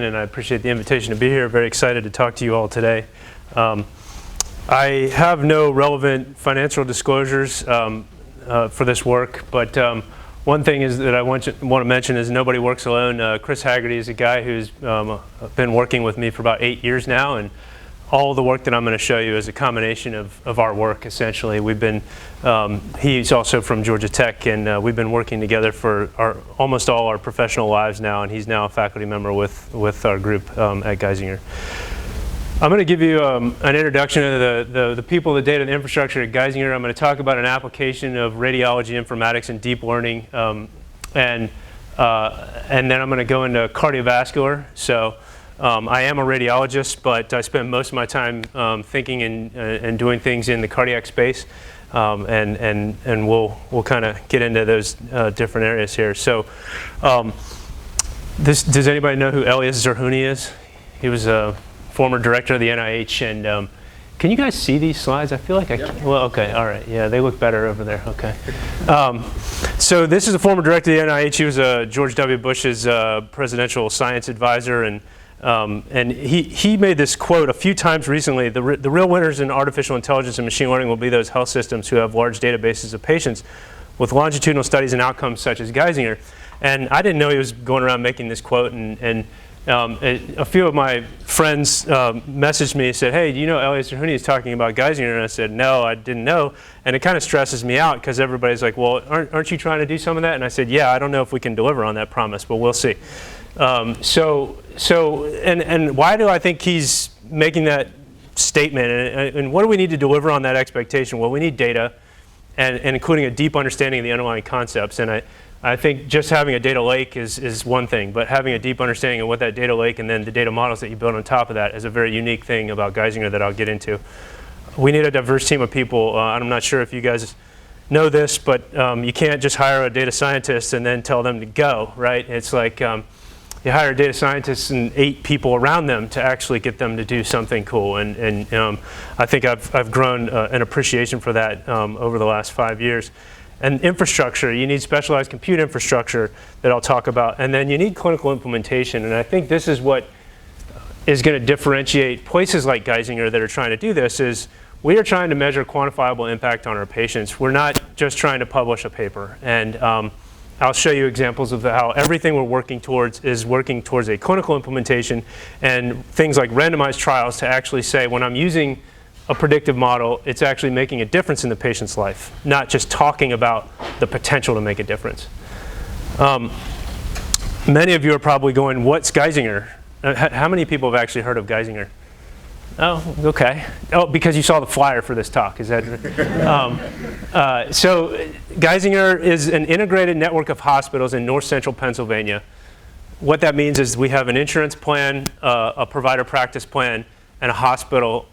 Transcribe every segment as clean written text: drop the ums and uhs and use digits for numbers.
And I appreciate the invitation to be here. Very excited to talk to you all today. I have no relevant financial disclosures for this work, but one thing is that I want to mention is nobody works alone. Chris Haggerty is a guy who's been working with me for about 8 years now, and all the work that I'm going to show you is a combination of our work, essentially. We've been, he's also from Georgia Tech, and we've been working together for almost all our professional lives now, and he's now a faculty member with our group at Geisinger. I'm going to give you an introduction to the people, the data, and the infrastructure at Geisinger. I'm going to talk about an application of radiology informatics and deep learning, and then I'm going to go into cardiovascular. So I am a radiologist, but I spend most of my time thinking and doing things in the cardiac space, and we'll kind of get into those different areas here. So does anybody know who Elias Zerhouni is? He was a former director of the NIH, and can you guys see these slides? I feel like I can. Well, okay, all right, yeah, they look better over there, okay. So this is a former director of the NIH. He was George W. Bush's presidential science advisor, and he made this quote a few times recently: the real winners in artificial intelligence and machine learning will be those health systems who have large databases of patients with longitudinal studies and outcomes such as Geisinger. And I didn't know he was going around making this quote, and a few of my friends messaged me and said, hey, do you know Elias Zerhouni is talking about Geisinger? And I said, no, I didn't know. And it kind of stresses me out because everybody's like, well, aren't you trying to do some of that? And I said, yeah, I don't know if we can deliver on that promise, but we'll see. And why do I think he's making that statement? And what do we need to deliver on that expectation? Well, we need data, and including a deep understanding of the underlying concepts. And I think just having a data lake is one thing, but having a deep understanding of what that data lake and then the data models that you build on top of that is a very unique thing about Geisinger that I'll get into. We need a diverse team of people. I'm not sure if you guys know this, but you can't just hire a data scientist and then tell them to go, right? It's like you hire data scientists and 8 people around them to actually get them to do something cool. And I think I've grown an appreciation for that over the last 5 years. And infrastructure, you need specialized compute infrastructure that I'll talk about. And then you need clinical implementation. And I think this is what is going to differentiate places like Geisinger that are trying to do this is we are trying to measure quantifiable impact on our patients. We're not just trying to publish a paper. And I'll show you examples of how everything we're working towards is working towards a clinical implementation and things like randomized trials to actually say when I'm using a predictive model, it's actually making a difference in the patient's life, not just talking about the potential to make a difference. Many of you are probably going, what's Geisinger? How many people have actually heard of Geisinger? Oh, okay. Oh, because you saw the flyer for this talk. Is that? So Geisinger is an integrated network of hospitals in north central Pennsylvania. What that means is we have an insurance plan, a provider practice plan, and a hospitals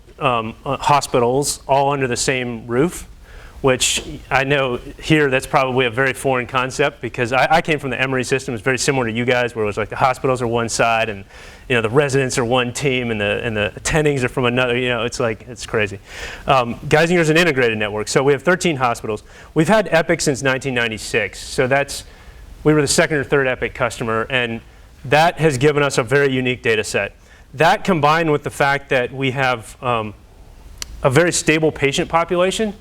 all under the same roof, which I know here that's probably a very foreign concept because I came from the Emory system. It's very similar to you guys where it was like the hospitals are one side and the residents are one team and the attendings are from another. It's crazy. Geisinger is an integrated network. So we have 13 hospitals. We've had Epic since 1996. So we were the second or third Epic customer, and that has given us a very unique data set. That combined with the fact that we have a very stable patient population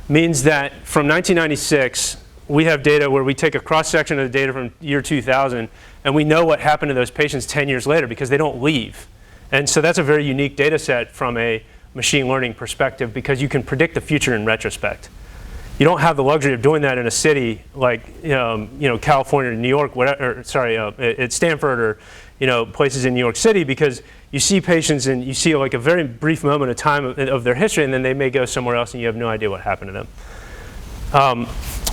means that from 1996, we have data where we take a cross-section of the data from year 2000, and we know what happened to those patients 10 years later because they don't leave. And so that's a very unique data set from a machine learning perspective because you can predict the future in retrospect. You don't have the luxury of doing that in a city like California or New York, at Stanford or places in New York City because you see patients and you see like a very brief moment of time of their history and then they may go somewhere else and you have no idea what happened to them.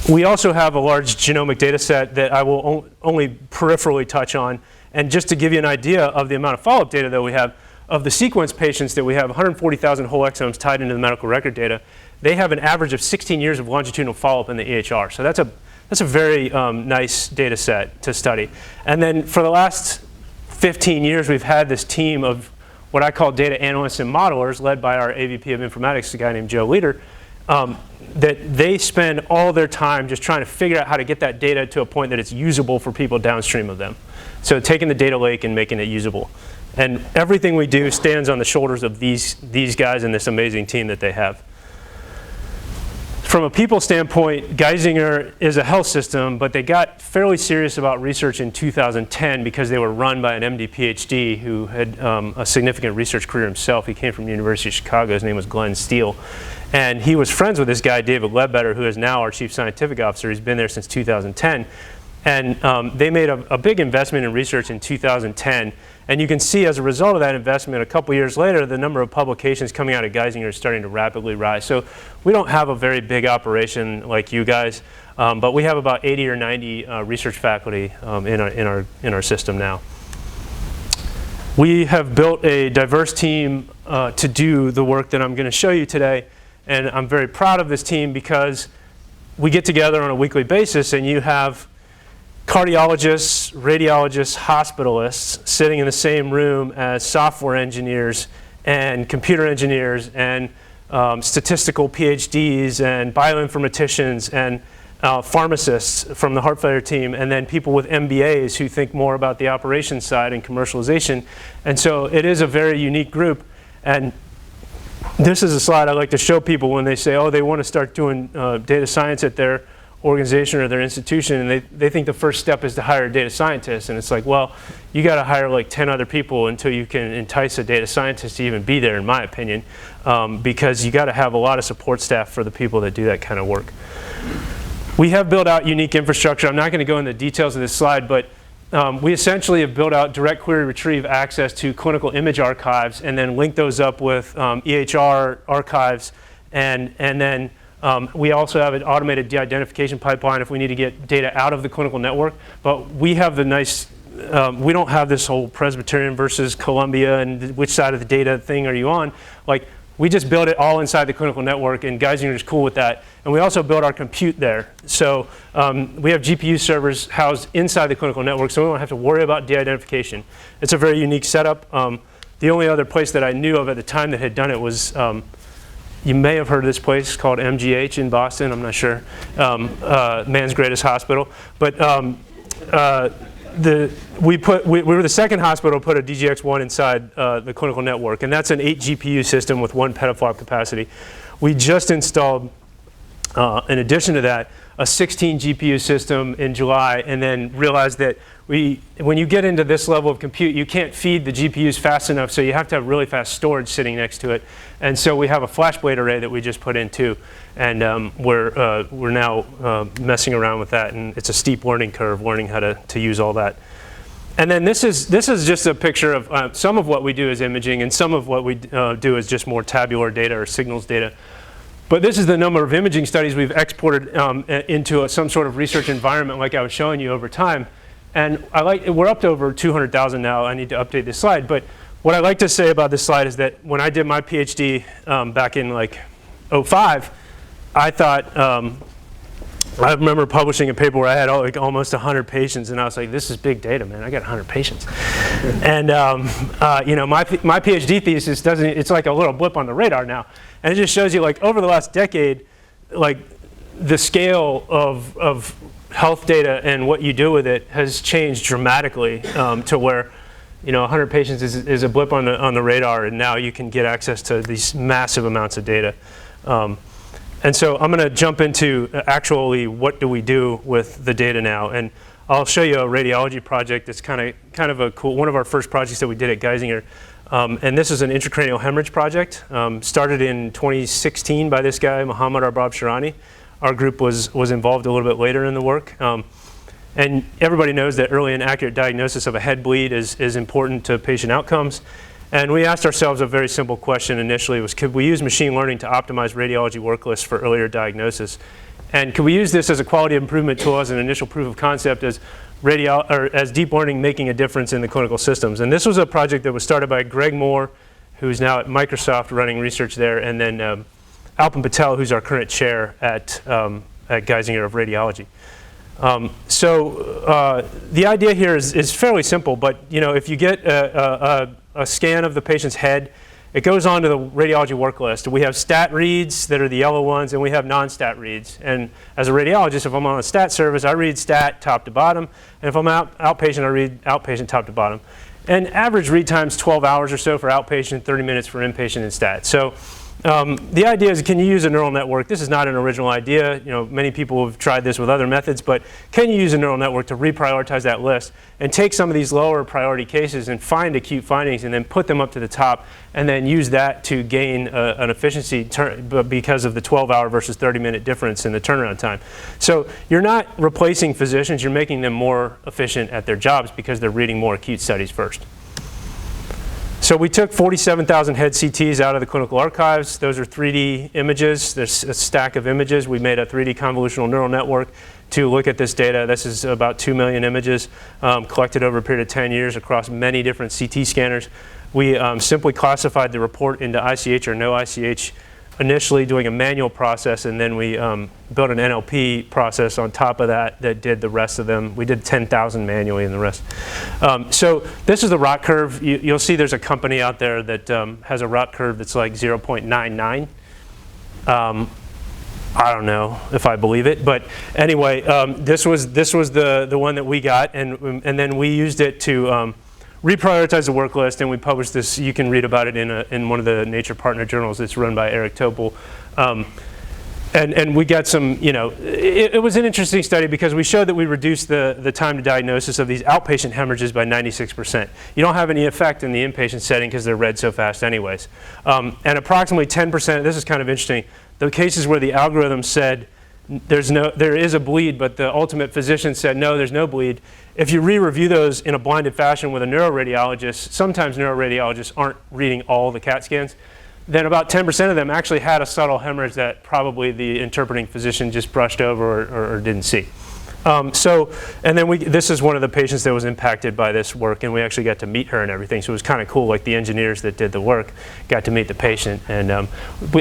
We also have a large genomic data set that I will only peripherally touch on. And just to give you an idea of the amount of follow-up data that we have, of the sequence patients that we have 140,000 whole exomes tied into the medical record data, they have an average of 16 years of longitudinal follow-up in the EHR. So that's a very nice data set to study. And then for the last 15 years, we've had this team of what I call data analysts and modelers led by our AVP of informatics, a guy named Joe Leader. that they spend all their time just trying to figure out how to get that data to a point that it's usable for people downstream of them. So taking the data lake and making it usable. And everything we do stands on the shoulders of these guys and this amazing team that they have. From a people standpoint, Geisinger is a health system, but they got fairly serious about research in 2010 because they were run by an MD PhD who had a significant research career himself. He came from the University of Chicago. His name was Glenn Steele. And he was friends with this guy, David Ledbetter, who is now our chief scientific officer. He's been there since 2010. And they made a big investment in research in 2010. And you can see as a result of that investment, a couple years later, the number of publications coming out of Geisinger is starting to rapidly rise. So we don't have a very big operation like you guys, but we have about 80 or 90 research faculty in our system now. We have built a diverse team to do the work that I'm going to show you today. And I'm very proud of this team because we get together on a weekly basis and you have cardiologists, radiologists, hospitalists sitting in the same room as software engineers and computer engineers and statistical PhDs and bioinformaticians and pharmacists from the heart failure team, and then people with MBAs who think more about the operations side and commercialization. And so it is a very unique group. And this is a slide I like to show people when they say, oh, they want to start doing data science at their organization or their institution, and they think the first step is to hire a data scientist. And it's like, well, you got to hire like 10 other people until you can entice a data scientist to even be there, in my opinion, because you got to have a lot of support staff for the people that do that kind of work. We have built out unique infrastructure. I'm not going to go into the details of this slide, but we essentially have built out direct query retrieve access to clinical image archives and then link those up with EHR archives, and then we also have an automated de-identification pipeline if we need to get data out of the clinical network. But we have the nice, we don't have this whole Presbyterian versus Columbia and which side of the data thing are you on. Like, we just build it all inside the clinical network, and Geisinger is cool with that. And we also build our compute there. So we have GPU servers housed inside the clinical network, so we don't have to worry about de-identification. It's a very unique setup. The only other place that I knew of at the time that had done it was you may have heard of this place called MGH in Boston. I'm not sure. Man's greatest hospital. But we were the second hospital to put a DGX-1 inside the clinical network, and that's an 8 GPU system with 1 petaflop capacity. We just installed, in addition to that, a 16 GPU system in July, and then realized that when you get into this level of compute, you can't feed the GPUs fast enough, so you have to have really fast storage sitting next to it. And so we have a FlashBlade array that we just put in too, and we're now messing around with that, and it's a steep learning curve, learning how to use all that. And then this is just a picture of some of what we do is imaging, and some of what we do is just more tabular data or signals data. But this is the number of imaging studies we've exported into some sort of research environment like I was showing you over time. And we're up to over 200,000 now. I need to update this slide. But what I like to say about this slide is that when I did my PhD back in like 2005, I thought, I remember publishing a paper where I had almost 100 patients, and I was like, this is big data, man. I got 100 patients. And you know, my PhD thesis it's like a little blip on the radar now. And it just shows you, like, over the last decade, like, the scale of health data and what you do with it has changed dramatically to where, you know, 100 patients is a blip on the radar, and now you can get access to these massive amounts of data. And so I'm going to jump into actually what do we do with the data now, and I'll show you a radiology project that's kind of a cool, one of our first projects that we did at Geisinger. And this is an intracranial hemorrhage project, started in 2016 by this guy, Mohammad Arbab Shirani. Our group was involved a little bit later in the work. And everybody knows that early and accurate diagnosis of a head bleed is important to patient outcomes. And we asked ourselves a very simple question initially, was could we use machine learning to optimize radiology worklists for earlier diagnosis? And could we use this as a quality improvement tool, as an initial proof of concept, as deep learning making a difference in the clinical systems? And this was a project that was started by Greg Moore, who's now at Microsoft running research there, and then Alpin Patel, who's our current chair at Geisinger of Radiology. So the idea here is fairly simple, but you know, if you get a scan of the patient's head it goes onto the radiology work list. We have stat reads that are the yellow ones, and we have non-stat reads. And as a radiologist, if I'm on a stat service, I read stat top to bottom. And if I'm outpatient, I read outpatient top to bottom. And average read time's 12 hours or so for outpatient, 30 minutes for inpatient and stat. So the idea is, can you use a neural network? This is not an original idea. Many people have tried this with other methods, but can you use a neural network to reprioritize that list and take some of these lower priority cases and find acute findings and then put them up to the top and then use that to gain an efficiency because of the 12-hour versus 30-minute difference in the turnaround time. So you're not replacing physicians, you're making them more efficient at their jobs because they're reading more acute studies first. So we took 47,000 head CTs out of the clinical archives. Those are 3D images. There's a stack of images. We made a 3D convolutional neural network to look at this data. This is about 2 million images collected over a period of 10 years across many different CT scanners. We simply classified the report into ICH or no ICH, initially doing a manual process, and then we built an NLP process on top of that did the rest of them. We did 10,000 manually and the rest. So this is the ROT curve. You'll see there's a company out there that has a ROT curve that's like 0.99. I don't know if I believe it, but anyway, this was the one that we got, and then we used it to reprioritize the work list, and we published this. You can read about it in one of the Nature Partner journals. It's run by Eric Topol. And we got some, it was an interesting study because we showed that we reduced the time to diagnosis of these outpatient hemorrhages by 96%. You don't have any effect in the inpatient setting because they're read so fast anyways. And approximately 10%, this is kind of interesting, the cases where the algorithm said there is a bleed, but the ultimate physician said, no, there's no bleed. If you re-review those in a blinded fashion with a neuroradiologist, sometimes neuroradiologists aren't reading all the CAT scans, then about 10% of them actually had a subtle hemorrhage that probably the interpreting physician just brushed over or didn't see. And then this is one of the patients that was impacted by this work, and we actually got to meet her and everything. So it was kind of cool, like the engineers that did the work got to meet the patient. And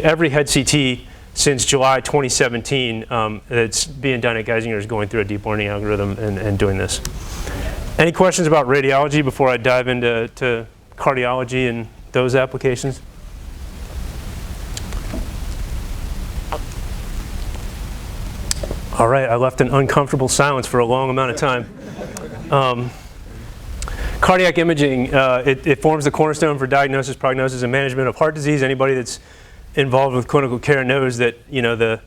every head CT since July 2017 that's being done at Geisinger is going through a deep learning algorithm and doing this. Any questions about radiology before I dive into cardiology and those applications? All right, I left an uncomfortable silence for a long amount of time. Cardiac imaging, it forms the cornerstone for diagnosis, prognosis, and management of heart disease. Anybody that's involved with clinical care knows that the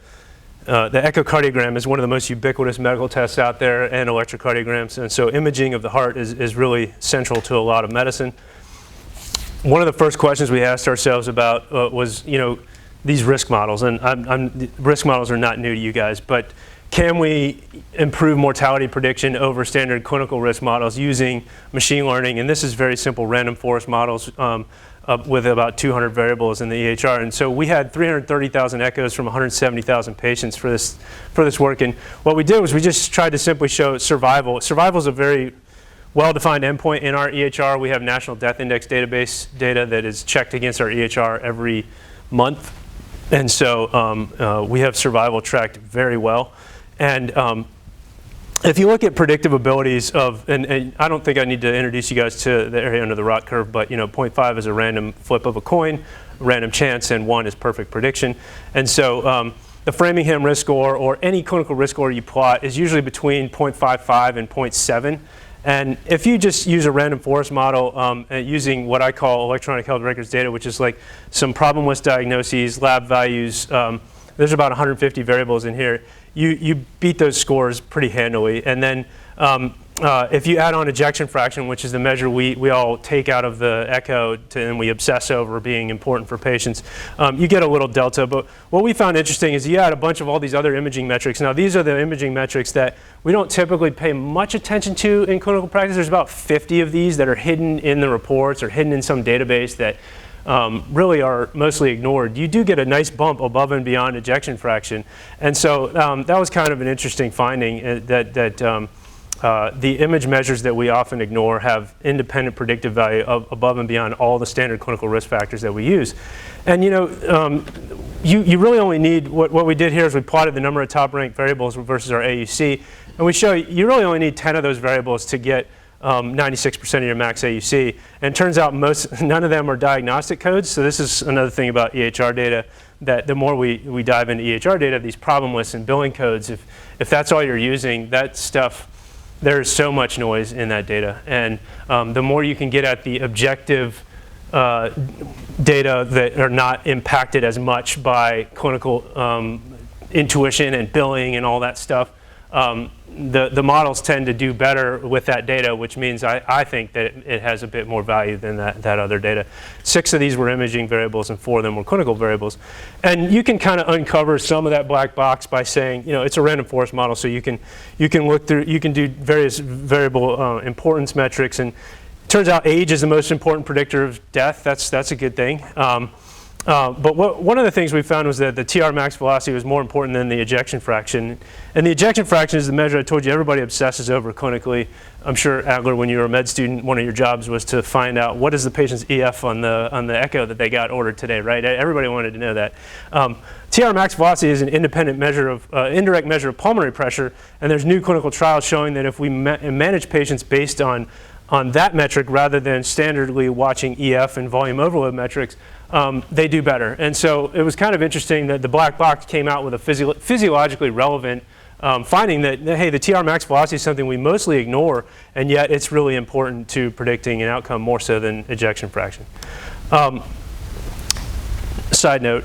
echocardiogram is one of the most ubiquitous medical tests out there, and electrocardiograms, and so imaging of the heart is really central to a lot of medicine. One of the first questions we asked ourselves about was these risk models, and risk models are not new to you guys, but can we improve mortality prediction over standard clinical risk models using machine learning? And this is very simple random forest models with about 200 variables in the EHR. And so we had 330,000 echoes from 170,000 patients for this work. And what we did was we just tried to simply show survival. Survival is a very well-defined endpoint in our EHR. We have National Death Index database data that is checked against our EHR every month. And so we have survival tracked very well. And if you look at predictive abilities of, and I don't think I need to introduce you guys to the area under the ROT curve, but 0.5 is a random flip of a coin, random chance, and 1 is perfect prediction. And so the Framingham risk score or any clinical risk score you plot is usually between 0.55 and 0.7. And if you just use a random forest model using what I call electronic health records data, which is like some problem list diagnoses, lab values, there's about 150 variables in here, you beat those scores pretty handily. And then if you add on ejection fraction, which is the measure we all take out of the echo and we obsess over being important for patients, you get a little delta. But what we found interesting is you add a bunch of all these other imaging metrics. Now these are the imaging metrics that we don't typically pay much attention to in clinical practice. There's about 50 of these that are hidden in the reports or hidden in some database that really are mostly ignored. You do get a nice bump above and beyond ejection fraction. And so that was kind of an interesting finding that the image measures that we often ignore have independent predictive value above and beyond all the standard clinical risk factors that we use. And you really only need, what we did here is we plotted the number of top ranked variables versus our AUC, and we show you really only need 10 of those variables to get 96% of your max AUC. And it turns out none of them are diagnostic codes. So this is another thing about EHR data, that the more we dive into EHR data, these problem lists and billing codes, if that's all you're using, that stuff, there's so much noise in that data. And the more you can get at the objective data that are not impacted as much by clinical intuition and billing and all that stuff, the models tend to do better with that data, which means I think that it has a bit more value than that other data. 6 of these were imaging variables and 4 of them were clinical variables. And you can kind of uncover some of that black box by saying, it's a random forest model, so you can look through, you can do various variable importance metrics, and it turns out age is the most important predictor of death. That's a good thing. But one of the things we found was that the TR max velocity was more important than the ejection fraction. And the ejection fraction is the measure I told you everybody obsesses over clinically. I'm sure, Adler, when you were a med student, one of your jobs was to find out what is the patient's EF on the echo that they got ordered today, right? Everybody wanted to know that. TR max velocity is an independent measure of, indirect measure of pulmonary pressure, and there's new clinical trials showing that if we manage patients based on that metric rather than standardly watching EF and volume overload metrics, they do better. And so it was kind of interesting that the black box came out with a physiologically relevant finding that, hey, the TR max velocity is something we mostly ignore, and yet it's really important to predicting an outcome more so than ejection fraction. Side note,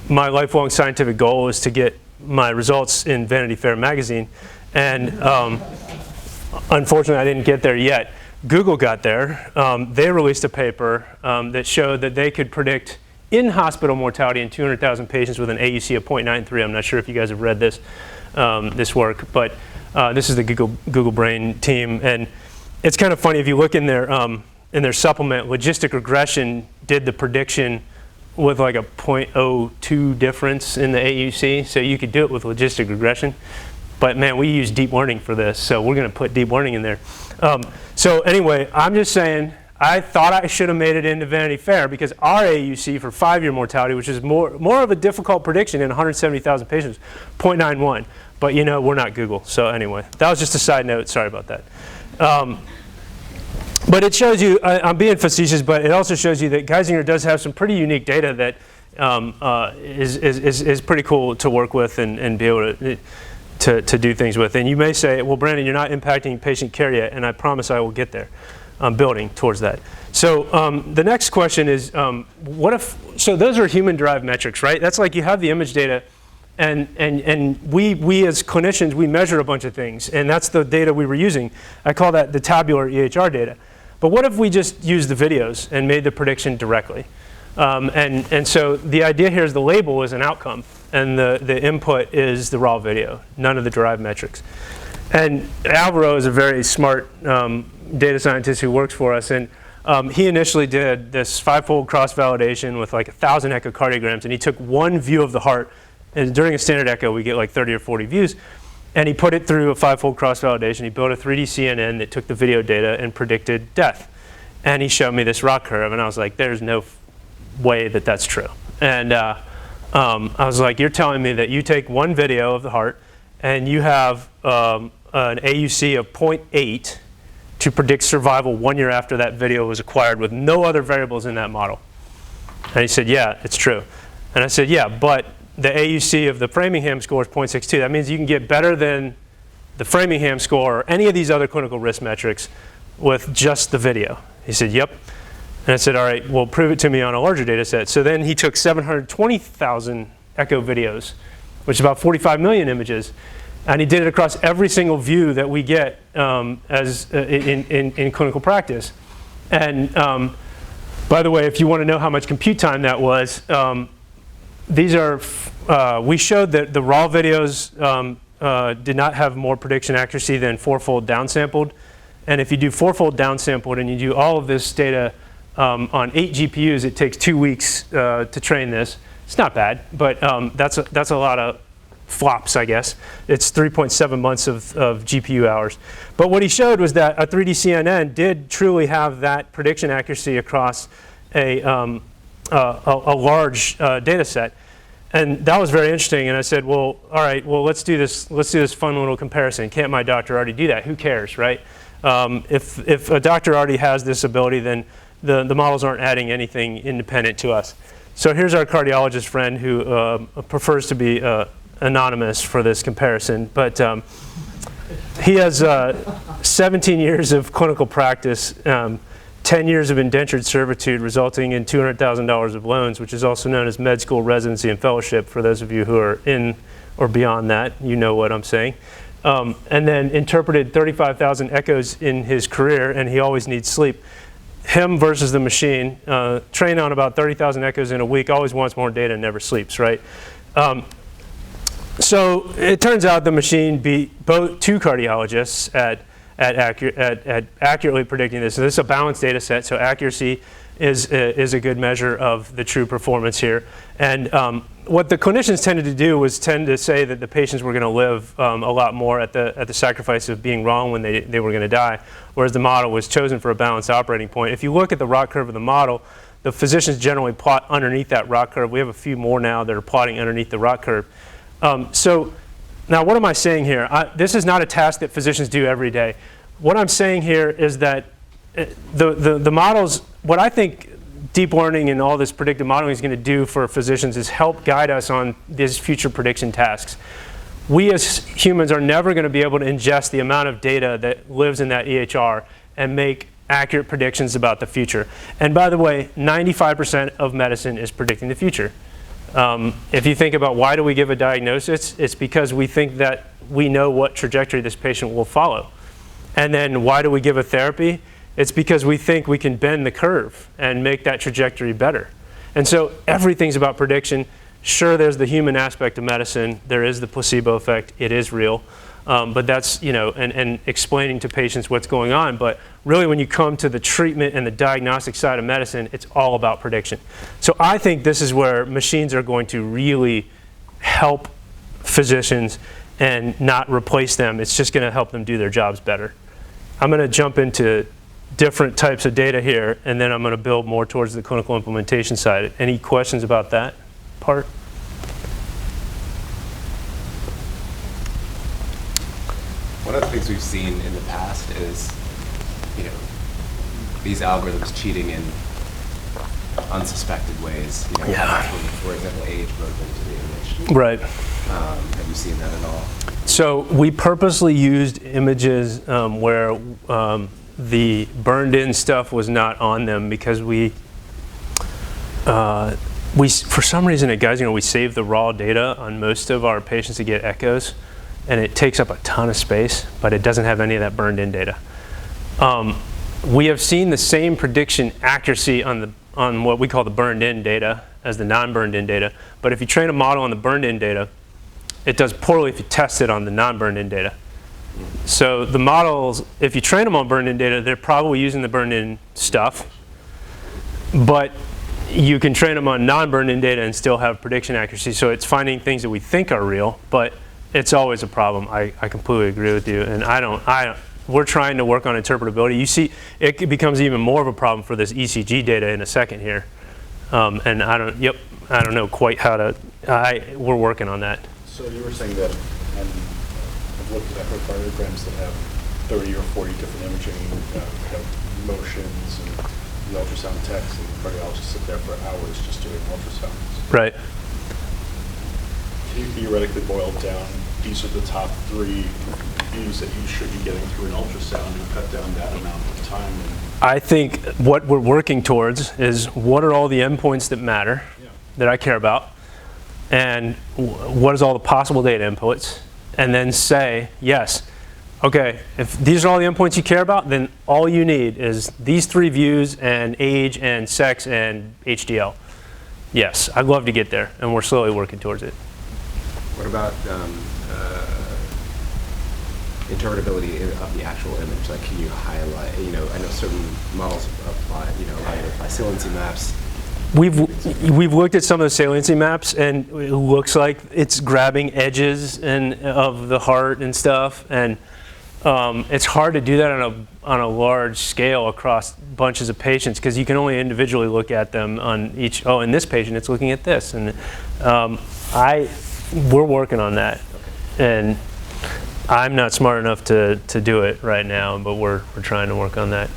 my lifelong scientific goal is to get my results in Vanity Fair magazine, and unfortunately I didn't get there yet. Google got there. They released a paper that showed that they could predict in-hospital mortality in 200,000 patients with an AUC of 0.93. I'm not sure if you guys have read this work, but this is the Google Brain team, and it's kind of funny if you look in their supplement. Logistic Regression did the prediction with like a 0.02 difference in the AUC, so you could do it with logistic regression. But man, we use deep learning for this, so we're going to put deep learning in there. So anyway, I'm just saying, I thought I should have made it into Vanity Fair because our AUC for 5-year mortality, which is more of a difficult prediction in 170,000 patients, 0.91. But we're not Google. So anyway, that was just a side note. Sorry about that. But it shows you, I'm being facetious, but it also shows you that Geisinger does have some pretty unique data that is pretty cool to work with and be able to do things with. And you may say, well, Brandon, you're not impacting patient care yet, and I promise I will get there. I'm building towards that. So the next question is, what if, so those are human-derived metrics, right? That's like you have the image data, and we as clinicians, we measure a bunch of things, and that's the data we were using. I call that the tabular EHR data. But what if we just used the videos and made the prediction directly? And so the idea here is the label is an outcome, and the input is the raw video, none of the derived metrics. And Alvaro is a very smart data scientist who works for us, and he initially did this 5-fold cross-validation with like 1,000 echocardiograms, and he took one view of the heart, and during a standard echo we get like 30 or 40 views, and he put it through a 5-fold cross-validation. He built a 3D CNN that took the video data and predicted death. And he showed me this ROC curve, and I was like, there's no way that that's true. And I was like, you're telling me that you take one video of the heart and you have an AUC of 0.8 to predict survival 1 year after that video was acquired with no other variables in that model. And he said, yeah, it's true. And I said, yeah, but the AUC of the Framingham score is 0.62. That means you can get better than the Framingham score or any of these other clinical risk metrics with just the video. He said, yep. And I said, all right, well, prove it to me on a larger data set. So then he took 720,000 echo videos, which is about 45 million images, and he did it across every single view that we get as in clinical practice. And by the way, if you want to know how much compute time that was, these are, we showed that the raw videos did not have more prediction accuracy than 4-fold downsampled. And if you do 4-fold downsampled and you do all of this data on 8 GPUs, it takes 2 weeks to train this. It's not bad, but that's a lot of flops, I guess. It's 3.7 months of GPU hours. But what he showed was that a 3D CNN did truly have that prediction accuracy across a large data set. And that was very interesting. And I said, well, all right, well, let's do this fun little comparison. Can't my doctor already do that? Who cares, right? If a doctor already has this ability, then the models aren't adding anything independent to us. So here's our cardiologist friend who prefers to be anonymous for this comparison. But he has 17 years of clinical practice, 10 years of indentured servitude resulting in $200,000 of loans, which is also known as med school residency and fellowship for those of you who are in or beyond that. You know what I'm saying. And then interpreted 35,000 echoes in his career, and he always needs sleep. Him versus the machine, trained on about 30,000 echoes in a week, always wants more data and never sleeps, right? So it turns out the machine beat both two cardiologists at accurately predicting this. So this is a balanced data set, so accuracy is a good measure of the true performance here. And what the clinicians tended to do was tend to say that the patients were going to live a lot more at the sacrifice of being wrong when they were going to die, whereas the model was chosen for a balanced operating point. If you look at the ROC curve of the model, the physicians generally plot underneath that ROC curve. We have a few more now that are plotting underneath the ROC curve. So now what am I saying here? This is not a task that physicians do every day. What I'm saying here is that the models, what I think deep learning and all this predictive modeling is going to do for physicians is help guide us on these future prediction tasks. We as humans are never going to be able to ingest the amount of data that lives in that EHR and make accurate predictions about the future. And by the way, 95% of medicine is predicting the future. If you think about why do we give a diagnosis, it's because we think that we know what trajectory this patient will follow. And then why do we give a therapy? It's because we think we can bend the curve and make that trajectory better. And so everything's about prediction. Sure, there's the human aspect of medicine. There is the placebo effect. It is real. But that's, and explaining to patients what's going on. But really, when you come to the treatment and the diagnostic side of medicine, it's all about prediction. So I think this is where machines are going to really help physicians and not replace them. It's just going to help them do their jobs better. I'm going to jump into different types of data here, and then I'm going to build more towards the clinical implementation side. Any questions about that part? One of the things we've seen in the past is, these algorithms cheating in unsuspected ways. For example, age wrote into the image. Right. Have you seen that at all? So we purposely used images where the burned-in stuff was not on them because we for some reason at Geisinger we save the raw data on most of our patients to get echoes, and it takes up a ton of space, but it doesn't have any of that burned-in data. We have seen the same prediction accuracy on what we call the burned-in data as the non-burned-in data, but if you train a model on the burned-in data, it does poorly if you test it on the non-burned-in data. So the models, if you train them on burned-in data, they're probably using the burned-in stuff, but you can train them on non-burned-in data and still have prediction accuracy. So it's finding things that we think are real, but it's always a problem. I completely agree with you, and we're trying to work on interpretability. You see, it becomes even more of a problem for this ECG data in a second here, and I don't know quite how to. We're working on that. So you were saying that, and I've looked at echocardiograms that have 30 or 40 different imaging, have motions, and the ultrasound techs and cardiologists sit there for hours just doing ultrasounds. Right. Can you theoretically boil down, these are the top 3 views that you should be getting through an ultrasound and cut down that amount of time? I think what we're working towards is what are all the endpoints that matter, that I care about, and what is all the possible data inputs, and then say, yes, okay, if these are all the endpoints you care about, then all you need is these 3 views and age and sex and HDL. Yes, I'd love to get there, and we're slowly working towards it. What about interpretability of the actual image? Like, can you highlight, I know certain models apply, allow you to apply saliency maps. We've looked at some of the saliency maps, and it looks like it's grabbing edges of the heart and stuff, and it's hard to do that on a large scale across bunches of patients because you can only individually look at them on each. Oh, in this patient, it's looking at this, and We're working on that, and I'm not smart enough to do it right now, but we're trying to work on that.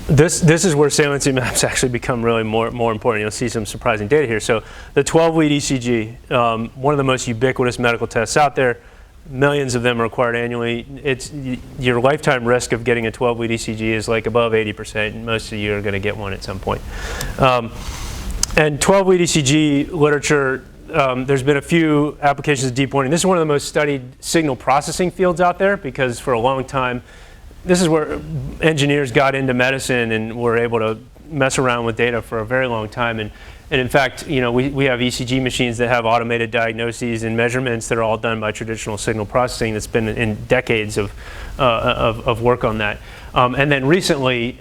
This is where saliency maps actually become really more important. You'll see some surprising data here. So the 12-lead ECG, one of the most ubiquitous medical tests out there. Millions of them are required annually. Your lifetime risk of getting a 12-lead ECG is like above 80%. Most of you are going to get one at some point. And 12-lead ECG literature, there's been a few applications of deep learning. This is one of the most studied signal processing fields out there, because for a long time, this is where engineers got into medicine and were able to mess around with data for a very long time. And in fact, we have ECG machines that have automated diagnoses and measurements that are all done by traditional signal processing. That's been in decades of work on that. And then recently,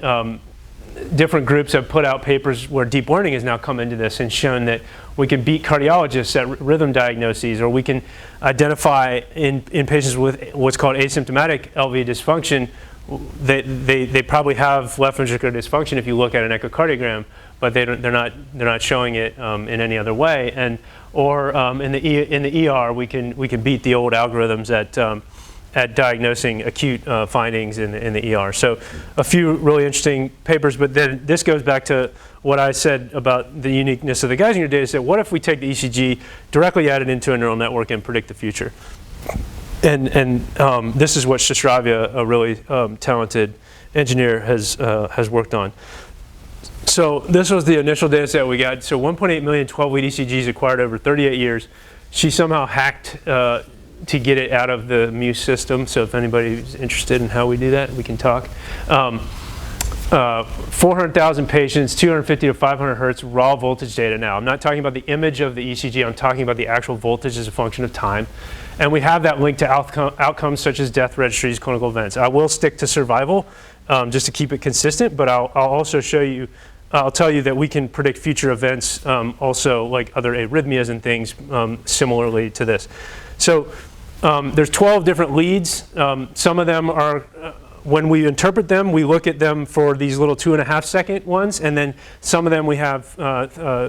different groups have put out papers where deep learning has now come into this and shown that we can beat cardiologists at rhythm diagnoses, or we can identify in patients with what's called asymptomatic LV dysfunction. They probably have left ventricular dysfunction if you look at an echocardiogram, but they're not showing it in any other way. And or in the ER, we can beat the old algorithms at diagnosing acute findings in the ER. So a few really interesting papers, but then this goes back to what I said about the uniqueness of the Geisinger data set. What if we take the ECG, directly add it into a neural network, and predict the future? And this is what Shastravia, a really talented engineer, has worked on. So this was the initial data set we got. So 1.8 million 12-lead ECGs acquired over 38 years. She somehow hacked to get it out of the Muse system. So if anybody's interested in how we do that, we can talk. 400,000 patients, 250 to 500 hertz raw voltage data now. I'm not talking about the image of the ECG. I'm talking about the actual voltage as a function of time. And we have that linked to outcomes such as death registries, clinical events. I will stick to survival just to keep it consistent, but I'll also show you, I'll tell you that we can predict future events also, like other arrhythmias and things similarly to this. So there's 12 different leads. Some of them are, when we interpret them, we look at them for these little 2.5 second ones, and then some of them we have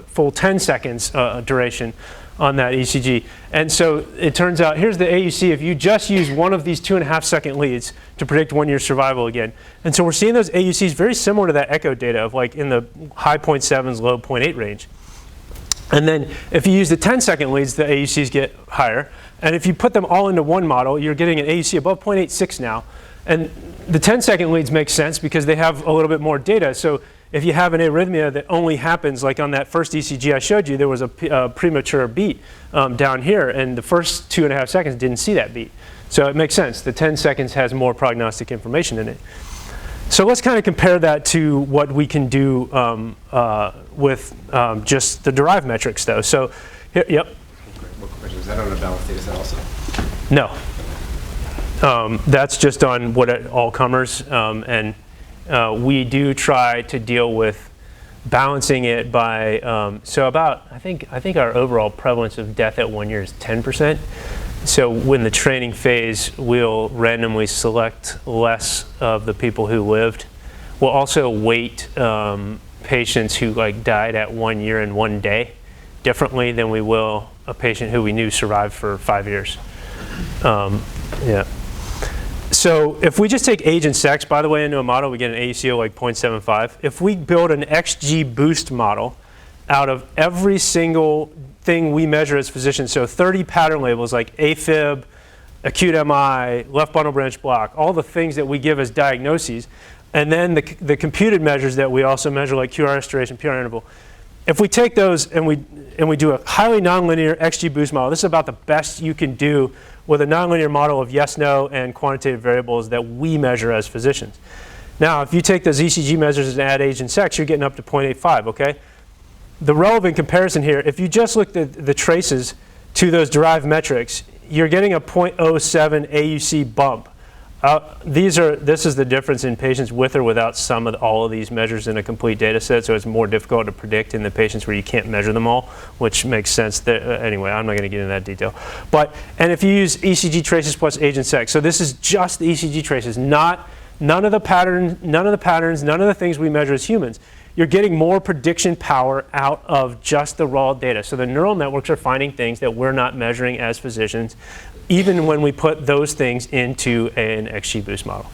full 10 seconds duration on that ECG. And so it turns out, here's the AUC if you just use one of these 2.5 second leads to predict 1 year survival again. And so we're seeing those AUCs very similar to that echo data of like in the high 0.7s, low 0.8 range. And then if you use the 10 second leads, the AUCs get higher. And if you put them all into one model, you're getting an AUC above 0.86 now. And the 10 second leads make sense because they have a little bit more data. So if you have an arrhythmia that only happens, like on that first ECG I showed you, there was a premature beat down here, and the first 2.5 seconds didn't see that beat. So it makes sense. The 10 seconds has more prognostic information in it. So let's kind of compare that to what we can do with just the derived metrics, though. So, here, yep. What question is that on a balanced data set also? No. That's just on what all comers, and we do try to deal with balancing it by so about I think our overall prevalence of death at 1 year is 10%. So when the training phase, we'll randomly select less of the people who lived. We'll also weight patients who like died at 1 year and 1 day differently than we will a patient who we knew survived for 5 years. Yeah. So if we just take age and sex, by the way, into a model, we get an AUC of like 0.75. If we build an XG boost model out of every single thing we measure as physicians, so 30 pattern labels like AFib, acute MI, left bundle branch block, all the things that we give as diagnoses, and then the computed measures that we also measure like QRS duration, PR interval. If we take those and we do a highly nonlinear XG boost model, this is about the best you can do with a nonlinear model of yes, no, and quantitative variables that we measure as physicians. Now, if you take those ECG measures and add age and sex, you're getting up to 0.85, okay? The relevant comparison here, if you just looked at the traces to those derived metrics, you're getting a 0.07 AUC bump. This is the difference in patients with or without all of these measures in a complete data set, so it's more difficult to predict in the patients where you can't measure them all, which makes sense. Anyway, I'm not going to get into that detail. And if you use ECG traces plus age and sex, so this is just the ECG traces, none of the patterns, none of the things we measure as humans. you're getting more prediction power out of just the raw data. So the neural networks are finding things that we're not measuring as physicians, even when we put those things into an XGBoost model.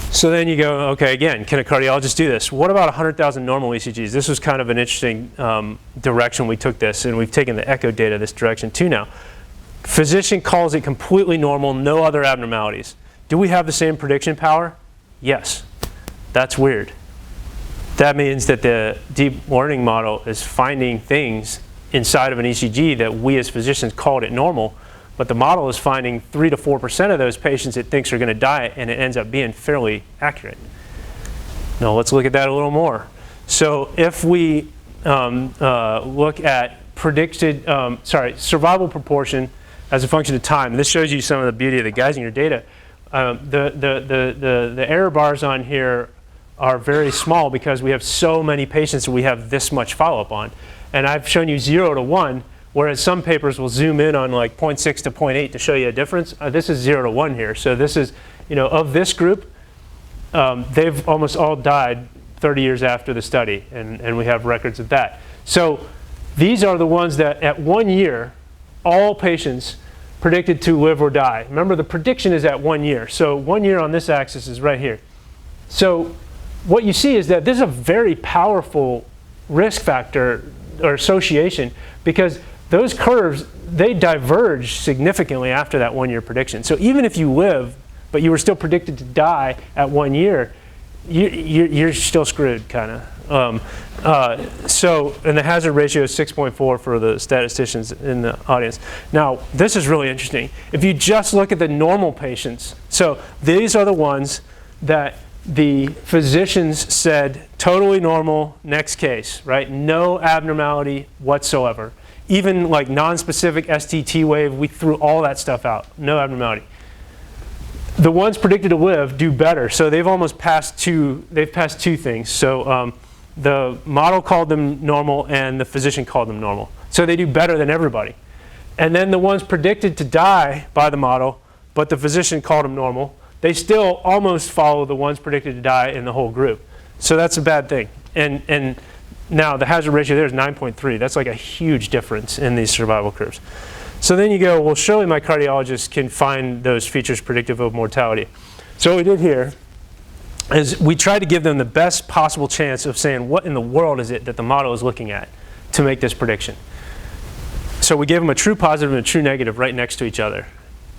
So then you go, okay, again, can a cardiologist do this? What about 100,000 normal ECGs? This was kind of an interesting direction we took this, and we've taken the echo data this direction too now. Physician calls it completely normal, no other abnormalities. Do we have the same prediction power? Yes. That's weird. That means that the deep learning model is finding things inside of an ECG that we as physicians called it normal, but the model is finding 3 to 4% of those patients it thinks are going to die, and it ends up being fairly accurate. Now let's look at that a little more. So if we look at survival proportion as a function of time, this shows you some of the beauty of the Geisinger data. The error bars on here are very small because we have so many patients that we have this much follow-up on. And I've shown you 0 to 1, whereas some papers will zoom in on like 0.6 to 0.8 to show you a difference. This is 0 to 1 here. So this is, of this group, they've almost all died 30 years after the study, and we have records of that. So these are the ones that at 1 year, all patients predicted to live or die. Remember, the prediction is at 1 year. So 1 year on this axis is right here. So what you see is that this is a very powerful risk factor or association, because those curves, they diverge significantly after that 1 year prediction. So even if you live, but you were still predicted to die at 1 year, you're still screwed, kind of. And the hazard ratio is 6.4 for the statisticians in the audience. Now, this is really interesting. If you just look at the normal patients, so these are the ones that the physicians said totally normal, next case, right? No abnormality whatsoever. Even like non-specific STT wave, we threw all that stuff out. No abnormality. The ones predicted to live do better. So they've almost passed two things. So the model called them normal and the physician called them normal. So they do better than everybody. And then the ones predicted to die by the model, but the physician called them normal, they still almost follow the ones predicted to die in the whole group. So that's a bad thing. And now the hazard ratio there is 9.3. That's like a huge difference in these survival curves. So then you go, well, surely my cardiologist can find those features predictive of mortality. So what we did here is we tried to give them the best possible chance of saying what in the world is it that the model is looking at to make this prediction. So we gave them a true positive and a true negative right next to each other.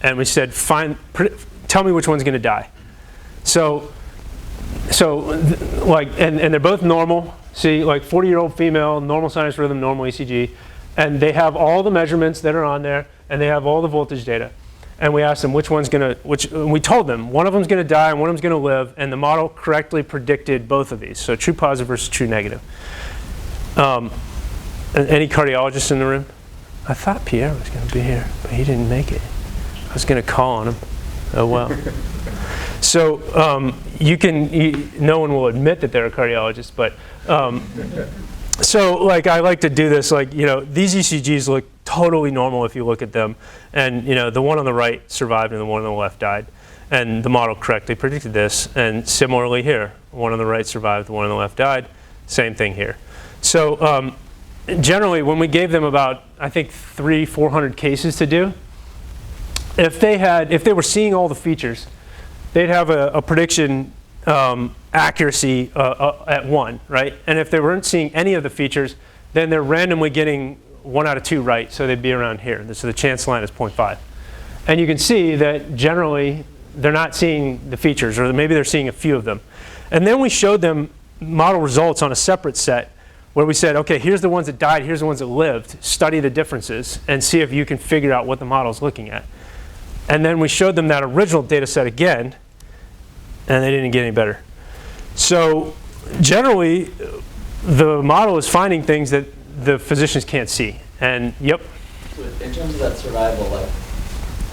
And we said, tell me which one's going to die. And they're both normal. See, like 40-year-old female, normal sinus rhythm, normal ECG. And they have all the measurements that are on there, and they have all the voltage data. And we asked them which one's going to, we told them one of them's going to die and one of them's going to live, and the model correctly predicted both of these. So true positive versus true negative. Any cardiologists in the room? I thought Pierre was going to be here, but he didn't make it. I was going to call on him. Oh, well. So no one will admit that they're a cardiologist, but so like I like to do this, like, these ECGs look totally normal if you look at them, and the one on the right survived and the one on the left died, and the model correctly predicted this. And similarly here, one on the right survived, the one on the left died. Same thing here. So generally, when we gave them about, I think, 300-400 cases to do, if they were seeing all the features, they'd have a prediction accuracy at 1, right? And if they weren't seeing any of the features, then they're randomly getting 1 out of 2 right, so they'd be around here. So the chance line is 0.5. And you can see that generally they're not seeing the features, or maybe they're seeing a few of them. And then we showed them model results on a separate set where we said, okay, here's the ones that died, here's the ones that lived. Study the differences and see if you can figure out what the model's looking at. And then we showed them that original data set again, and they didn't get any better. So generally, the model is finding things that the physicians can't see. And yep. So in terms of that survival, like,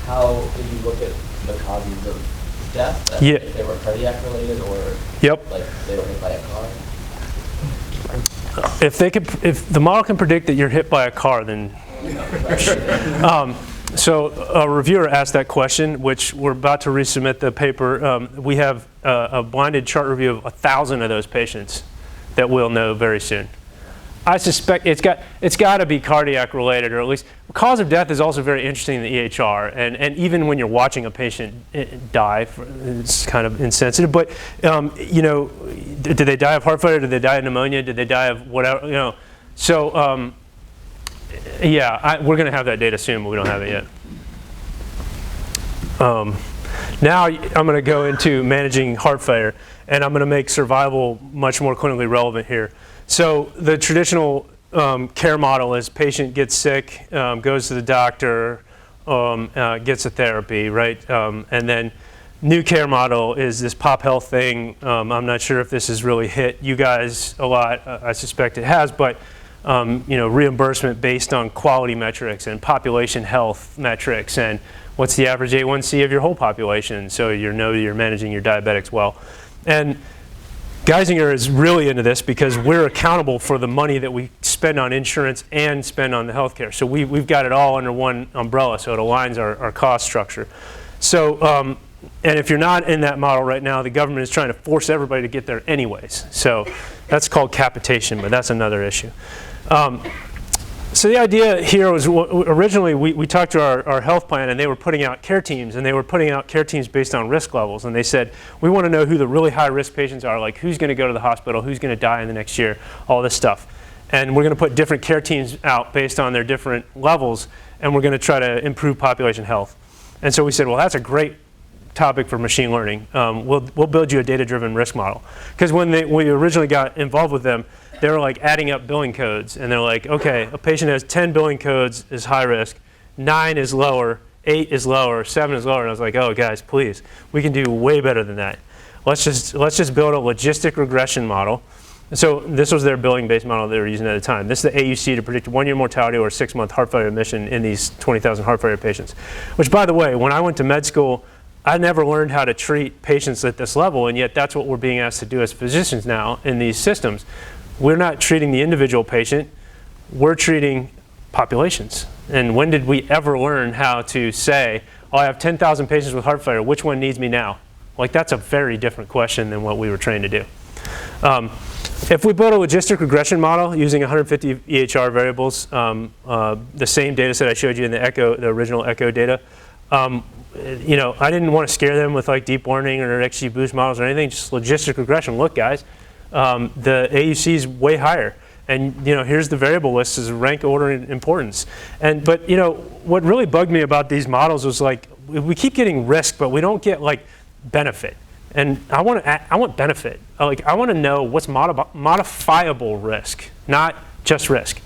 how did you look at the causes of death? Yeah. If they were cardiac related, or yep. like they were hit by a car? If the model can predict that you're hit by a car, then So a reviewer asked that question, which we're about to resubmit the paper. We have a blinded chart review of 1,000 of those patients that we'll know very soon. I suspect it's got to be cardiac related, or at least cause of death is also very interesting in the EHR. And even when you're watching a patient die, it's kind of insensitive. But you know, did they die of heart failure? Did they die of pneumonia? Did they die of whatever? You know, so yeah, we're going to have that data soon, but we don't have it yet. Now I'm going to go into managing heart failure, and I'm going to make survival much more clinically relevant here. So the traditional care model is patient gets sick, goes to the doctor, gets a therapy, right? And then new care model is this pop health thing. I'm not sure if this has really hit you guys a lot. I suspect it has, but you know, reimbursement based on quality metrics and population health metrics and what's the average A1C of your whole population, so you know you're managing your diabetics well. And Geisinger is really into this because we're accountable for the money that we spend on insurance and spend on the healthcare. So we've got it all under one umbrella, so it aligns our cost structure. So, and if you're not in that model right now, the government is trying to force everybody to get there anyways. So that's called capitation, but that's another issue. So the idea here was, originally we talked to our health plan, and they were putting out care teams, and they were putting out care teams based on risk levels. And they said, we want to know who the really high risk patients are, like who's going to go to the hospital, who's going to die in the next year, all this stuff. And we're going to put different care teams out based on their different levels, and we're going to try to improve population health. And so we said, well, that's a great topic for machine learning. We'll build you a data-driven risk model. Because when we originally got involved with them, they were like adding up billing codes, and they're like, okay, a patient has 10 billing codes is high risk, 9 is lower, 8 is lower, 7 is lower. And I was like, oh guys, please, we can do way better than that. Let's just build a logistic regression model. And so this was their billing-based model they were using at the time. This is the AUC to predict 1-year mortality or 6-month heart failure admission in these 20,000 heart failure patients. Which, by the way, when I went to med school, I never learned how to treat patients at this level, and yet that's what we're being asked to do as physicians now in these systems. We're not treating the individual patient, we're treating populations. And when did we ever learn how to say, oh, I have 10,000 patients with heart failure, which one needs me now? Like, that's a very different question than what we were trained to do. If we build a logistic regression model using 150 EHR variables, the same data set I showed you in the original Echo data, you know, I didn't want to scare them with like deep learning or XGBoost models or anything, just logistic regression. Look, guys, the AUC is way higher. And, you know, here's the variable list as rank order in importance. But, you know, what really bugged me about these models was like, we keep getting risk, but we don't get like benefit. And I want benefit. Like, I want to know what's modifiable risk, not just risk.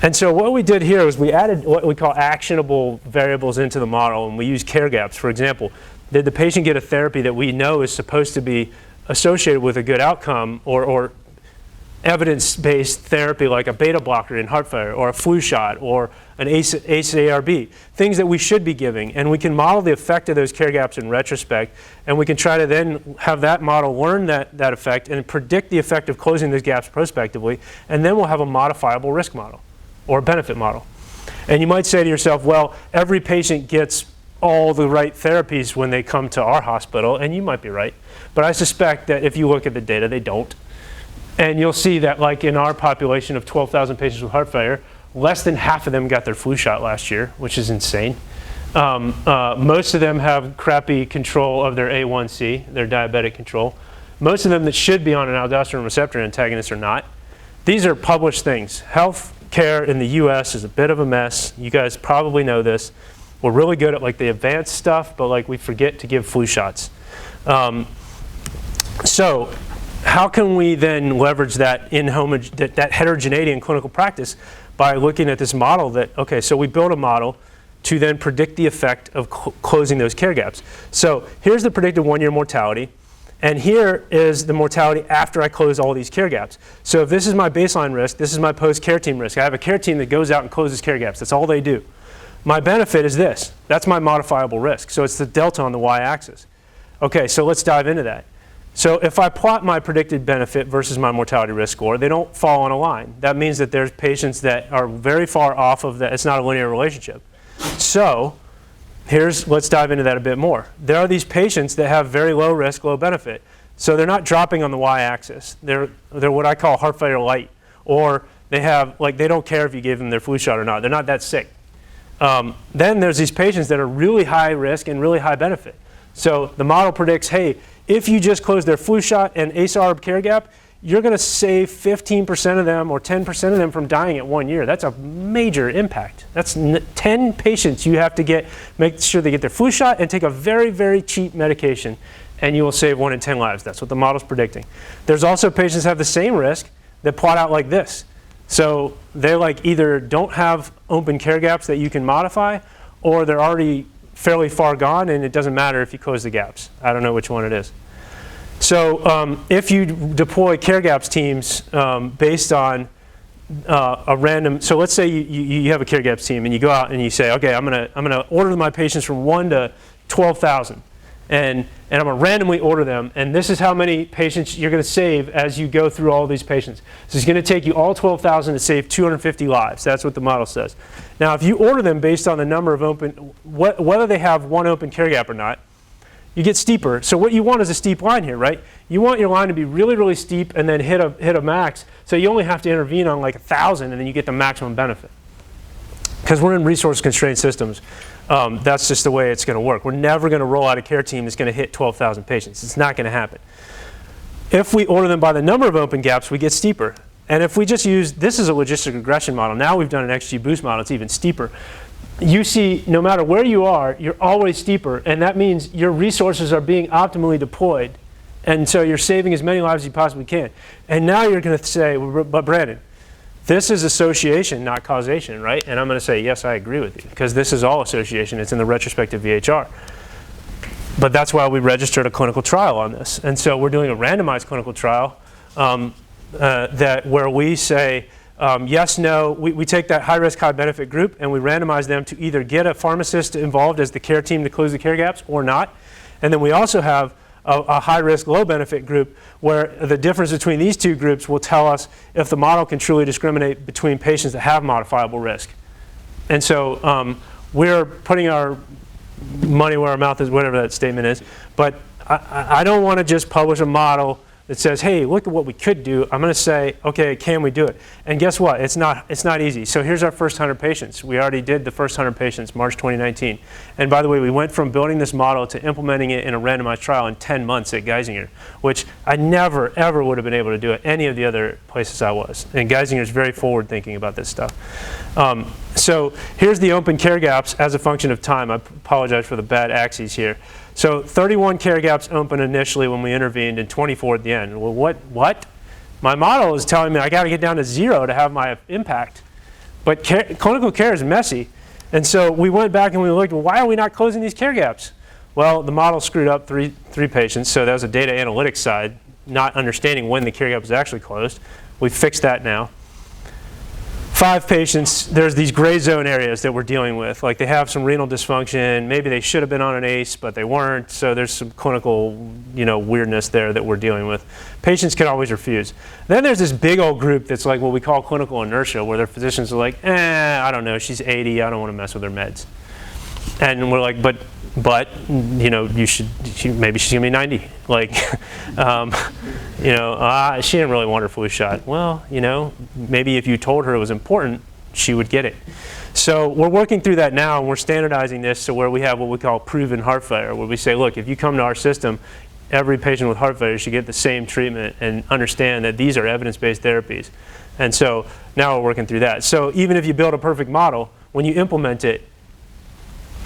And so what we did here was we added what we call actionable variables into the model, and we use care gaps. For example, did the patient get a therapy that we know is supposed to be associated with a good outcome, or evidence-based therapy like a beta blocker in heart failure, or a flu shot, or an ACE-ARB, things that we should be giving. And we can model the effect of those care gaps in retrospect, and we can try to then have that model learn that effect and predict the effect of closing those gaps prospectively, and then we'll have a modifiable risk model or benefit model. And you might say to yourself, well, every patient gets all the right therapies when they come to our hospital, and you might be right. But I suspect that if you look at the data, they don't. And you'll see that, like in our population of 12,000 patients with heart failure, less than half of them got their flu shot last year, which is insane. Most of them have crappy control of their A1C, their diabetic control. Most of them that should be on an aldosterone receptor antagonist are not. These are published things. Health care in the US is a bit of a mess. You guys probably know this. We're really good at like the advanced stuff, but like we forget to give flu shots. So how can we then leverage that that heterogeneity in clinical practice by looking at this model that, okay, so we build a model to then predict the effect of closing those care gaps. So here's the predicted 1-year mortality, and here is the mortality after I close all these care gaps. So if this is my baseline risk, this is my post-care team risk. I have a care team that goes out and closes care gaps. That's all they do. My benefit is this. That's my modifiable risk. So it's the delta on the y-axis. Okay, so let's dive into that. So if I plot my predicted benefit versus my mortality risk score, they don't fall on a line. That means that there's patients that are very far off of that. It's not a linear relationship. So let's dive into that a bit more. There are these patients that have very low risk, low benefit. So they're not dropping on the y-axis. They're what I call heart failure light, or they don't care if you give them their flu shot or not. They're not that sick. Then there's these patients that are really high risk and really high benefit. So the model predicts, hey, if you just close their flu shot and ACE-ARB care gap, you're going to save 15% of them or 10% of them from dying at 1 year. That's a major impact. That's 10 patients you have to make sure they get their flu shot and take a very, very cheap medication, and you will save 1 in 10 lives. That's what the model's predicting. There's also patients that have the same risk that plot out like this. So they either don't have open care gaps that you can modify, or they're already fairly far gone, and it doesn't matter if you close the gaps. I don't know which one it is. So if you deploy care gaps teams based on a random, so let's say you have a care gaps team and you go out and you say, okay, I'm gonna order my patients from 1 to 12,000, and I'm gonna randomly order them, and this is how many patients you're gonna save as you go through all these patients. So it's gonna take you all 12,000 to save 250 lives. That's what the model says. Now, if you order them based on the number of whether they have one open care gap or not, you get steeper. So what you want is a steep line here, right? You want your line to be really, really steep and then hit a max. So you only have to intervene on 1,000, and then you get the maximum benefit. Because we're in resource-constrained systems, that's just the way it's going to work. We're never going to roll out a care team that's going to hit 12,000 patients. It's not going to happen. If we order them by the number of open gaps, we get steeper. And if we just use, this is a logistic regression model. Now we've done an XGBoost model. It's even steeper. You see, no matter where you are, you're always steeper, and that means your resources are being optimally deployed, and so you're saving as many lives as you possibly can. And now you're going to say, but Brandon, this is association, not causation, right? And I'm going to say, yes, I agree with you, because this is all association. It's in the retrospective VHR. But that's why we registered a clinical trial on this. And so we're doing a randomized clinical trial where we say, yes, no, we take that high risk, high benefit group and we randomize them to either get a pharmacist involved as the care team to close the care gaps or not. And then we also have a high risk, low benefit group where the difference between these two groups will tell us if the model can truly discriminate between patients that have modifiable risk. And so we're putting our money where our mouth is, whatever that statement is. But I don't want to just publish a model that says, hey, look at what we could do. I'm going to say, okay, can we do it? And guess what? It's not easy. So here's our first 100 patients. We already did the first 100 patients, March 2019. And by the way, we went from building this model to implementing it in a randomized trial in 10 months at Geisinger, which I never, ever would have been able to do at any of the other places I was. And Geisinger is very forward thinking about this stuff. So here's the open care gaps as a function of time. I apologize for the bad axes here. So 31 care gaps open initially when we intervened and 24 at the end. Well, what? My model is telling me I got to get down to 0 to have my impact. But clinical care is messy. And so we went back and we looked, well, why are we not closing these care gaps? Well, the model screwed up three patients. So that was a data analytics side, not understanding when the care gap was actually closed. We fixed that now. 5 patients, there's these gray zone areas that we're dealing with. Like they have some renal dysfunction. Maybe they should have been on an ACE, but they weren't. So there's some clinical, weirdness there that we're dealing with. Patients can always refuse. Then there's this big old group that's like what we call clinical inertia, where their physicians are like, I don't know, she's 80. I don't want to mess with her meds. And we're like, but maybe she's gonna be 90. Like, she didn't really want her flu shot. Well, maybe if you told her it was important, she would get it. So we're working through that now, and we're standardizing this to where we have what we call proven heart failure, where we say, look, if you come to our system, every patient with heart failure should get the same treatment, and understand that these are evidence-based therapies. And so now we're working through that. So even if you build a perfect model, when you implement it,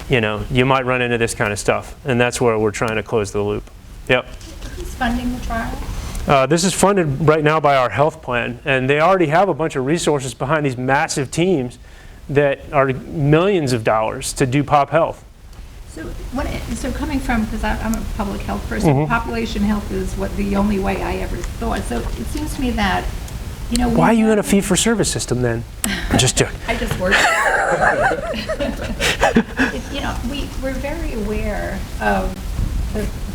you might run into this kind of stuff, and that's where we're trying to close the loop. Yep. Who's funding the trial? This is funded right now by our health plan, and they already have a bunch of resources behind these massive teams that are millions of dollars to do pop health. So coming from, because I'm a public health person, population health is the only way I ever thought. So it seems to me that, why are you in a fee-for-service system then? Just joking. I just work. We're very aware of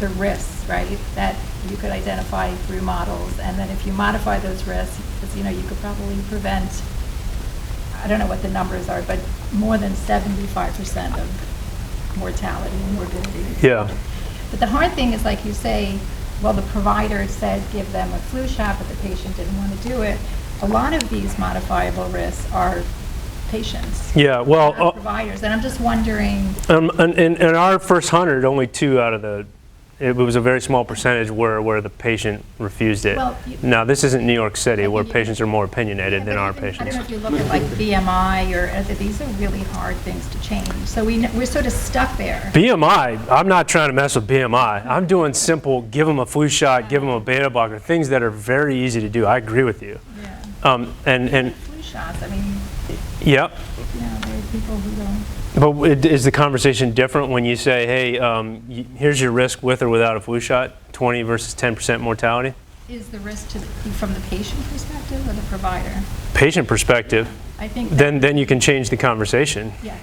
the risks, right, that you could identify through models, and then if you modify those risks, you could probably prevent I don't know what the numbers are, but more than 75% of mortality and morbidity. Yeah. But the hard thing is, like you say, well, the provider said give them a flu shot, but the patient didn't want to do it. A lot of these modifiable risks are patients. Yeah, well, not providers. And I'm just wondering. in our first 100, only 2 out of the, it was a very small percentage where the patient refused it. Well, now, this isn't New York City, where you- patients are more opinionated than but our even- I patients. don't know if you look at like BMI or these are really hard things to change. So we're sort of stuck there. BMI, I'm not trying to mess with BMI. I'm doing simple, give them a flu shot, give them a beta blocker, things that are very easy to do. I agree with you. Yeah. And Flu shots, I mean, yep. you know, there are people who don't. But is the conversation different when you say, hey, here's your risk with or without a flu shot, 20 versus 10% mortality? Is the risk from the patient perspective or the provider? Patient perspective, I think that, then you can change the conversation. yeah.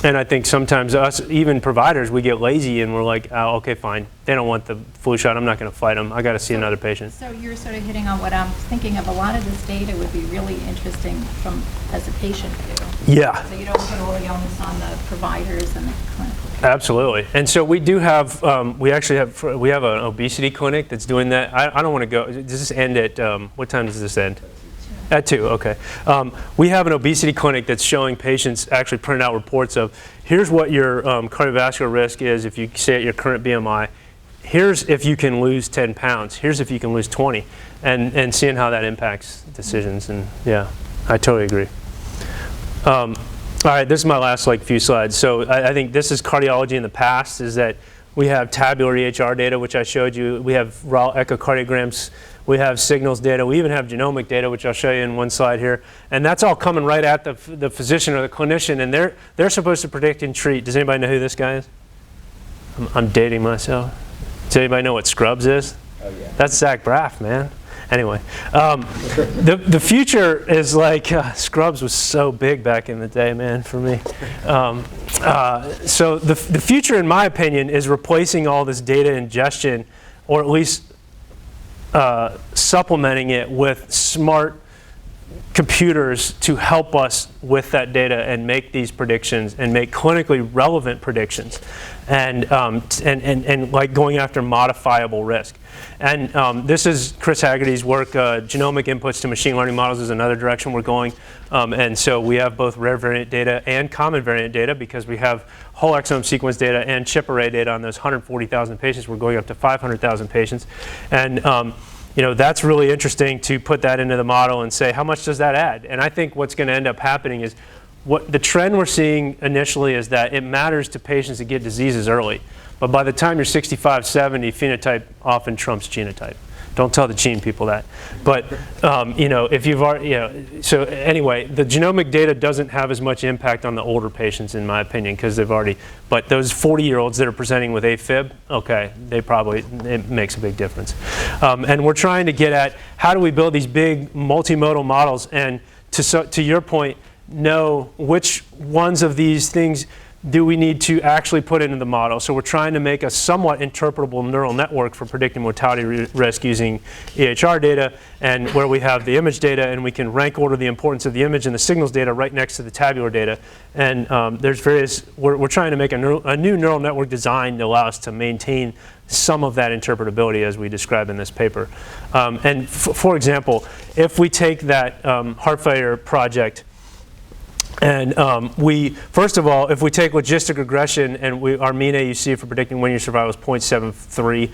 And I think sometimes us, even providers, we get lazy and we're like, oh, okay, fine. They don't want the flu shot. I'm not going to fight them. I got to see another patient. So you're sort of hitting on what I'm thinking of. A lot of this data would be really interesting as a patient view. Yeah. So you don't put all the onus on the providers and the clinical care. Absolutely. And so we do have, we have an obesity clinic that's doing that. I don't want to go, does this end at, what time does this end? At 2, okay. We have an obesity clinic that's showing patients, actually printing out reports of, here's what your cardiovascular risk is if you stay at your current BMI. Here's if you can lose 10 pounds. Here's if you can lose 20. And seeing how that impacts decisions. And yeah, I totally agree. All right, this is my last few slides. So I think this is cardiology in the past, is that we have tabular EHR data, which I showed you. We have raw echocardiograms. We have signals data. We even have genomic data, which I'll show you in one slide here. And that's all coming right at the physician or the clinician, and they're supposed to predict and treat. Does anybody know who this guy is? I'm dating myself. Does anybody know what Scrubs is? Oh, yeah. That's Zach Braff, man. Anyway, the future is like, Scrubs was so big back in the day, man, for me. So the future, in my opinion, is replacing all this data ingestion, or at least supplementing it with smart computers to help us with that data and make these predictions and make clinically relevant predictions, and like going after modifiable risk. And this is Chris Haggerty's work. Genomic Inputs to Machine Learning Models is another direction we're going. And so we have both rare variant data and common variant data, because we have whole exome sequence data and chip array data on those 140,000 patients. We're going up to 500,000 patients. And that's really interesting to put that into the model and say, how much does that add? And I think what's going to end up happening is, what the trend we're seeing initially is that it matters to patients to get diseases early. But by the time you're 65, 70, phenotype often trumps genotype. Don't tell the gene people that. But if you've already, so anyway, the genomic data doesn't have as much impact on the older patients, in my opinion, because they've already. But those 40-year-olds that are presenting with AFib, okay, it makes a big difference. And we're trying to get at, how do we build these big multimodal models, and to your point, know which ones of these things do we need to actually put into the model. So we're trying to make a somewhat interpretable neural network for predicting mortality risk using EHR data, and where we have the image data, and we can rank order the importance of the image and the signals data right next to the tabular data. And there's various, we're trying to make a new neural network design to allow us to maintain some of that interpretability as we describe in this paper. And for example, if we take that heart failure project, and first of all, if we take logistic regression, and our mean AUC for predicting 1-year survival is 0.73,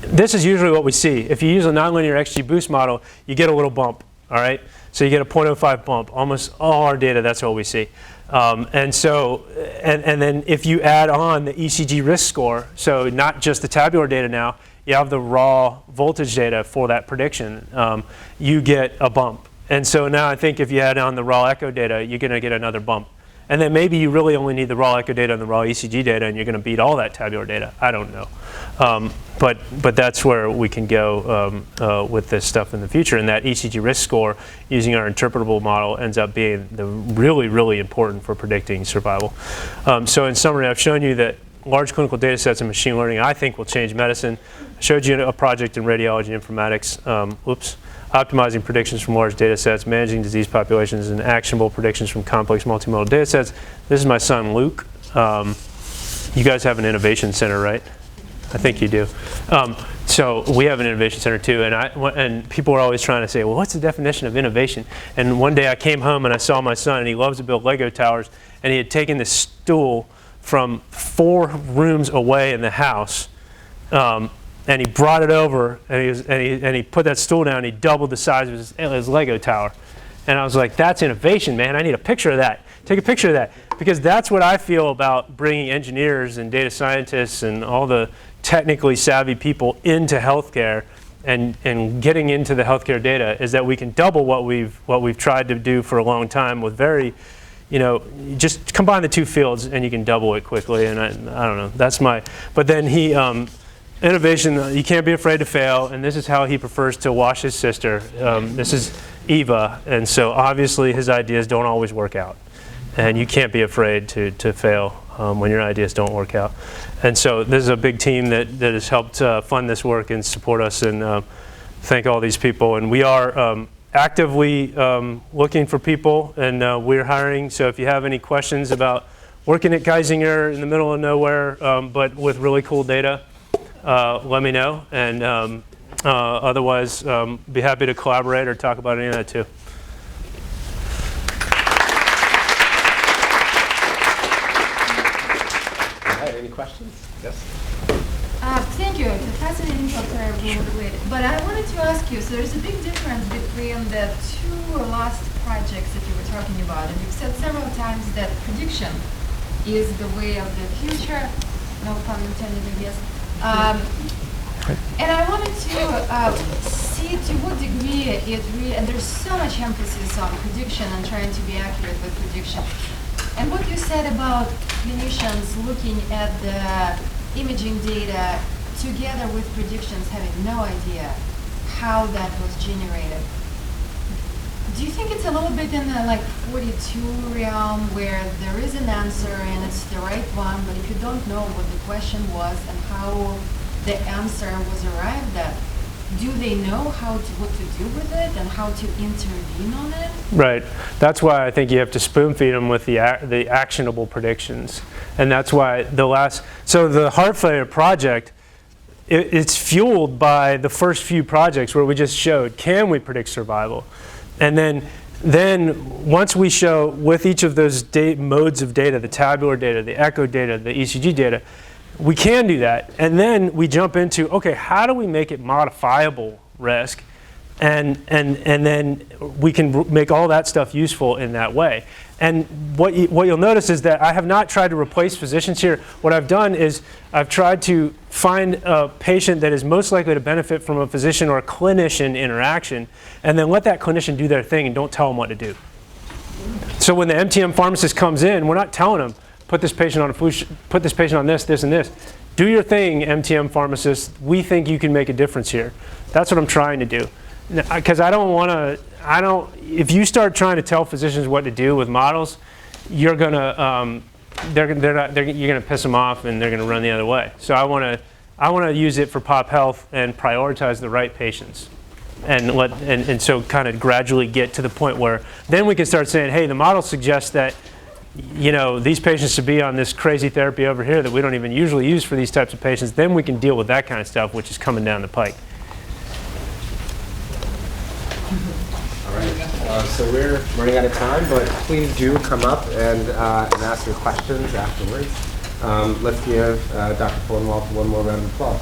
this is usually what we see. If you use a nonlinear XG boost model, you get a little bump, all right? So you get a 0.05 bump. Almost all our data, that's what we see. And then if you add on the ECG risk score, so not just the tabular data now, you have the raw voltage data for that prediction, you get a bump. And so now I think if you add on the raw echo data, you're going to get another bump. And then maybe you really only need the raw echo data and the raw ECG data, and you're going to beat all that tabular data. I don't know. But that's where we can go with this stuff in the future. And that ECG risk score, using our interpretable model, ends up being really, really important for predicting survival. So in summary, I've shown you that large clinical data sets and machine learning, I think, will change medicine. I showed you a project in radiology informatics, optimizing predictions from large data sets, managing disease populations, and actionable predictions from complex multimodal data sets. This is my son, Luke. You guys have an innovation center, right? I think you do. So we have an innovation center too, and people are always trying to say, well, what's the definition of innovation? And one day I came home and I saw my son, and he loves to build Lego towers, and he had taken this stool from 4 rooms away in the house, and he brought it over, and he put that stool down, and he doubled the size of his Lego tower. And I was like, that's innovation, man. I need a picture of that. Take a picture of that. Because that's what I feel about bringing engineers and data scientists and all the technically savvy people into healthcare and getting into the healthcare data, is that we can double what we've tried to do for a long time with very, just combine the 2 fields and you can double it quickly. And I don't know, that's my, but then he, innovation, you can't be afraid to fail, and this is how he prefers to wash his sister. This is Eva, and so obviously his ideas don't always work out. And you can't be afraid to fail when your ideas don't work out. And so this is a big team that has helped fund this work and support us, and thank all these people. And we are actively looking for people, and we're hiring. So if you have any questions about working at Geisinger in the middle of nowhere, but with really cool data, let me know. And otherwise, be happy to collaborate or talk about any of that too. Any questions? Yes? Thank you. It's a fascinating talk that I really related. But I wanted to ask you, so there's a big difference between the 2 last projects that you were talking about. And you've said several times that prediction is the way of the future. No pun intended, I guess. And I wanted to see to what degree and there's so much emphasis on prediction and trying to be accurate with prediction. And what you said about clinicians looking at the imaging data together with predictions, having no idea how that was generated. Do you think it's a little bit in the 42 realm where there is an answer and it's the right one, but if you don't know what the question was and how the answer was arrived at, do they know what to do with it and how to intervene on it? Right. That's why I think you have to spoon feed them with the actionable predictions. And that's why so the heart failure project, it's fueled by the first few projects where we just showed, can we predict survival? And then once we show with each of those modes of data, the tabular data, the echo data, the ECG data, we can do that. And then we jump into, okay, how do we make it modifiable risk? And then we can make all that stuff useful in that way. And what you'll notice is that I have not tried to replace physicians here. What I've done is I've tried to find a patient that is most likely to benefit from a physician or a clinician interaction, and then let that clinician do their thing and don't tell them what to do. So when the MTM pharmacist comes in, we're not telling them, put this patient on put this patient on this, and this. Do your thing, MTM pharmacist. We think you can make a difference here. That's what I'm trying to do. Because if you start trying to tell physicians what to do with models, you're gonna piss them off and they're gonna run the other way. So I wanna use it for pop health and prioritize the right patients. And so kind of gradually get to the point where then we can start saying, hey, the model suggests that these patients should be on this crazy therapy over here that we don't even usually use for these types of patients. Then we can deal with that kind of stuff, which is coming down the pike. All right. So we're running out of time, but please do come up and ask your questions afterwards. Let's give Dr. Fornwalt one more round of applause.